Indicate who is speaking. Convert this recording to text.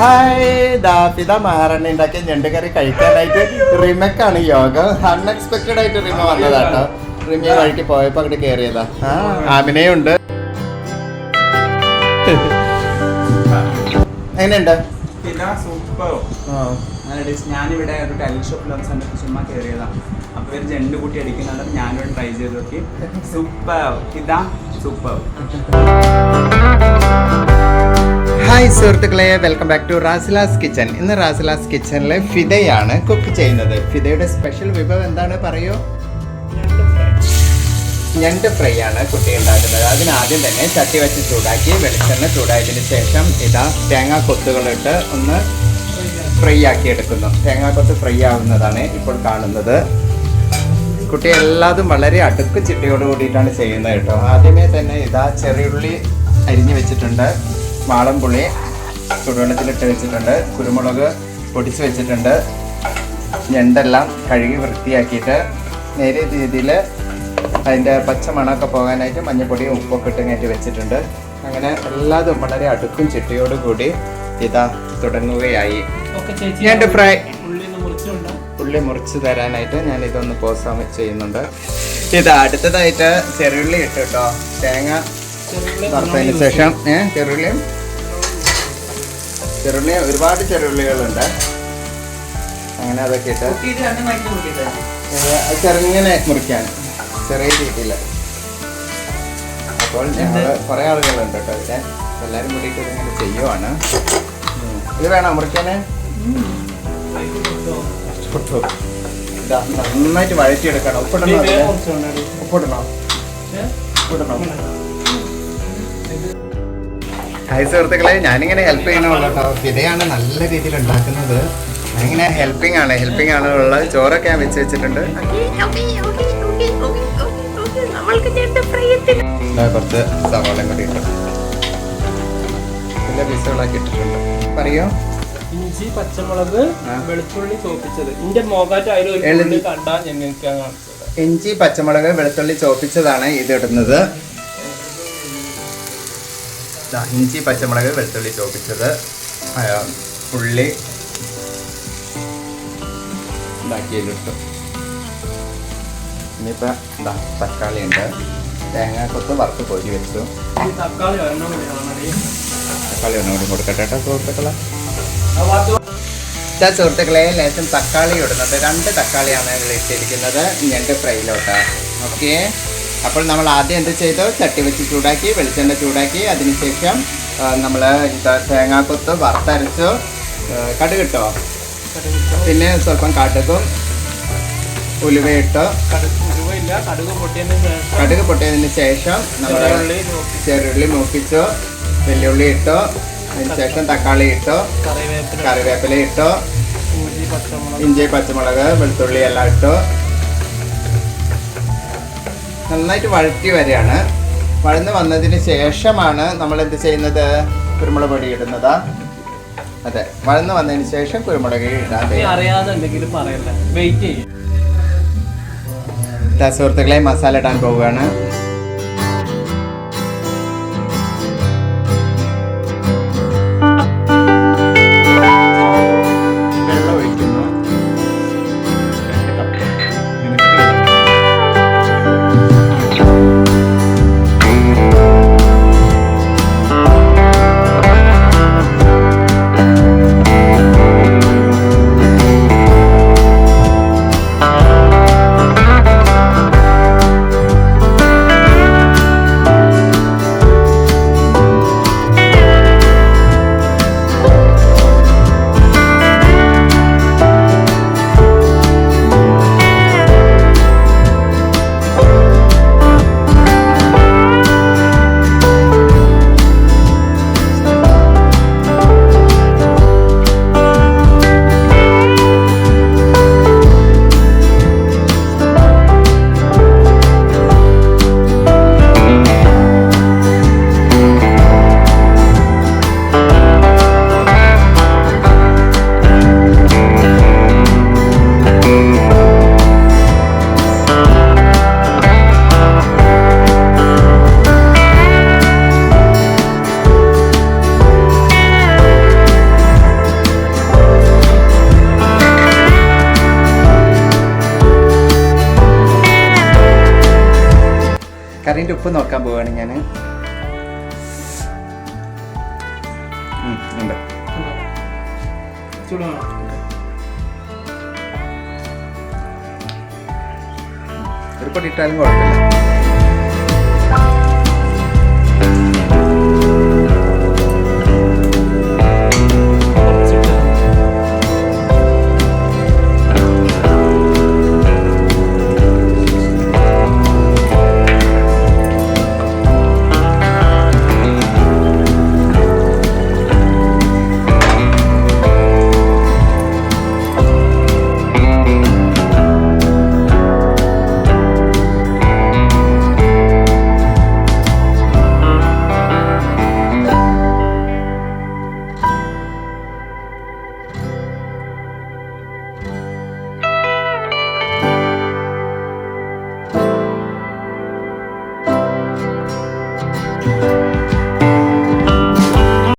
Speaker 1: Hi ദാഫിത മഹാറാണി ഉണ്ടാക്കിയ ഞണ്ടുകറി കഴിക്കാനായിട്ട് റിമക്കാണ് യോഗം. അൺഎക്സ്പെക്റ്റഡ് ആയിട്ട് റിമ വന്നതാട്ടോ. റിമ വഴിക്ക് പോയപ്പോ അങ്ങോട്ട് കയറിയതാ. ആമിനയുണ്ട്. എങ്ങനെയുണ്ട്?
Speaker 2: ഞാനിവിടെ ഒരു ടൈലർ ഷോപ്പിൽ വന്ന സമയത്ത് ചുമ്മാ കയറിയതാണ്. അപ്പോൾ ഒരു ജെണ്ട് കൂട്ടി അടിക്കുന്നുണ്ട്. ഞാനൊരു ട്രൈ ചെയ്ത് നോക്കി. സൂപ്പർ. ഇതാ സൂപ്പർ.
Speaker 1: ഹായ് സുഹൃത്തുക്കളെ, വെൽക്കം ബാക്ക് ടു റാസിലാസ് കിച്ചൻ. ഇന്ന് റാസിലാസ് കിച്ചണിലെ ഫിദയാണ് കുക്ക് ചെയ്യുന്നത്. ഫിദയുടെ സ്പെഷ്യൽ വിഭവം എന്താണ് പറയൂ? ഞണ്ട് ഫ്രൈ ആണ് കുട്ടി ഉണ്ടാക്കുന്നത്. അതിനാദ്യം തന്നെ ചട്ടി വെച്ച് ചൂടാക്കി വെളിച്ചെണ്ണ ചൂടായതിന് ശേഷം ഇതാ തേങ്ങാ കൊത്തുകളിട്ട് ഒന്ന് ഫ്രൈ ആക്കി എടുക്കുന്നു. തേങ്ങാക്കൊത്ത് ഫ്രൈ ആവുന്നതാണ് ഇപ്പോൾ കാണുന്നത്. കുട്ടി എല്ലാതും വളരെ അടുക്ക് ചിട്ടയോട് കൂടിയിട്ടാണ് ചെയ്യുന്നത് കേട്ടോ. ആദ്യമേ തന്നെ ഇതാ ചെറിയുള്ളി അരിഞ്ഞു വെച്ചിട്ടുണ്ട്, വാളംപുളി ചൂടുവെള്ളത്തിലിട്ട് വെച്ചിട്ടുണ്ട്, കുരുമുളക് പൊടിച്ച് വെച്ചിട്ടുണ്ട്, ഞണ്ടെല്ലാം കഴുകി വൃത്തിയാക്കിയിട്ട് നേരിയ രീതിയിൽ അതിൻ്റെ പച്ചമണമൊക്കെ പോകാനായിട്ട് മഞ്ഞൾപ്പൊടിയും ഉപ്പൊക്കെ ഇട്ട് വെച്ചിട്ടുണ്ട്. അങ്ങനെ എല്ലാതും വളരെ അടുക്കും ചിട്ടയോട് കൂടി ഇതാ തുടങ്ങുകയായി. ഞണ്ട് ഫ്രൈ ഉള്ളി മുറിച്ച് തരാനായിട്ട് ഞാൻ ഇതൊന്ന് പോസ് ചെയ്യുന്നുണ്ട്. ഇത് അടുത്തതായിട്ട് ചെറുള്ളി ഇട്ട് കേട്ടോ. തേങ്ങ വറുത്തതിന് ശേഷം ചെറുള്ളി ഒരുപാട് ചെറുള്ളികളുണ്ട്. അങ്ങനെ അതൊക്കെ ഇട്ട് ചെറുങ്ങനെ മുറിക്കാൻ ചെറിയ രീതിയിൽ. അപ്പോൾ ഞങ്ങൾ കുറേ ആളുകളുണ്ട് കേട്ടോ. ഇതിനെ എല്ലാവരും കൂടിയിട്ട് ഇതിങ്ങനെ ചെയ്യുവാണ്. ഇത് വേണോ മുറിക്കാന്? നന്നായിട്ട് വഴറ്റിയെടുക്കണം. ഉപ്പിടണോ? ഹായ് സുഹൃത്തുക്കളെ, ഞാനിങ്ങനെ ഹെൽപ്പ് ചെയ്യണമല്ലോ കേട്ടോ. ഇതയാണ് നല്ല രീതിയിൽ ഉണ്ടാക്കുന്നത്. ഞാനിങ്ങനെ ഹെൽപ്പിംഗ് ആണ് ഉള്ളത്. ചോറൊക്കെ ഞാൻ വെച്ചിട്ടുണ്ട്. കുറച്ച് സവാളയും കൂടി ഇട്ടു എല്ലാ പീസുകളാക്കി ഇട്ടിട്ടുണ്ട്. പറയോ?
Speaker 3: ഇഞ്ചി, പച്ചമുളക്, വെളുത്തുള്ളി ചോപ്പിച്ചത്.
Speaker 1: ഇഞ്ചി, പച്ചമുളക്, വെളുത്തുള്ളി ചോപ്പിച്ചതാണ് ഇത് ഇടുന്നത്. ഇഞ്ചി, പച്ചമുളക്, വെളുത്തുള്ളി ചോപ്പിച്ചത്, ഉള്ളി ഉണ്ടാക്കിയതിലിട്ടു. ഇനിയിപ്പോൾ തക്കാളി ഉണ്ട്. തേങ്ങാക്കൊത്ത് വറുത്ത് പൊരി വെച്ചു. തക്കാളി ഒന്നും കൂടി കൊടുക്കട്ടെ കേട്ടോ സുഹൃത്തുക്കളെ. സുഹൃത്തുക്കളെ, ലേശം തക്കാളി ഇടുന്നത്. 2 തക്കാളിയാണ് ഇട്ടിരിക്കുന്നത് ഞണ്ട് ഫ്രൈയിലോട്ട്. ഓക്കെ, അപ്പോൾ നമ്മൾ ആദ്യം എന്ത് ചെയ്തു? ചട്ടി വെച്ച് ചൂടാക്കി, വെളിച്ചെണ്ണ ചൂടാക്കി, അതിനുശേഷം നമ്മൾ തേങ്ങാക്കൊത്ത് വറുത്തരച്ചു. കടുകിട്ടോ, പിന്നെ സ്വല്പം കടുകും ഉലുവയിട്ടു. കടുക് പൊട്ടിയതിന് ശേഷം നമ്മൾ ചെറുള്ളി മൂപ്പിച്ചു, വെല്ലുള്ളി ഇട്ടു, അതിന് ശേഷം തക്കാളി ഇട്ടു, കറിവേപ്പില ഇട്ടു, ഇഞ്ചി, പച്ചമുളക്, വെളുത്തുള്ളി എല്ലാം ഇട്ടു. നന്നായിട്ട് വഴറ്റി വരികയാണ്. വഴന്ന് വന്നതിന് ശേഷമാണ് നമ്മൾ എന്ത് ചെയ്യുന്നത്? കുരുമുളക് പൊടി ഇടുന്നതാ. അതെ, വഴന്ന് വന്നതിന് ശേഷം കുരുമുളക് ഇടാൻ. സുഹൃത്തുക്കളെ, മസാല ഇടാൻ പോവുകയാണ്. അതിൻ്റെ ഉപ്പ് നോക്കാൻ പോവുകയാണ് ഞാൻ. ഉണ്ട്.
Speaker 3: ചൂടാണ്.
Speaker 1: ഒരു പൊടി ഇട്ടാലും കുഴപ്പമില്ല.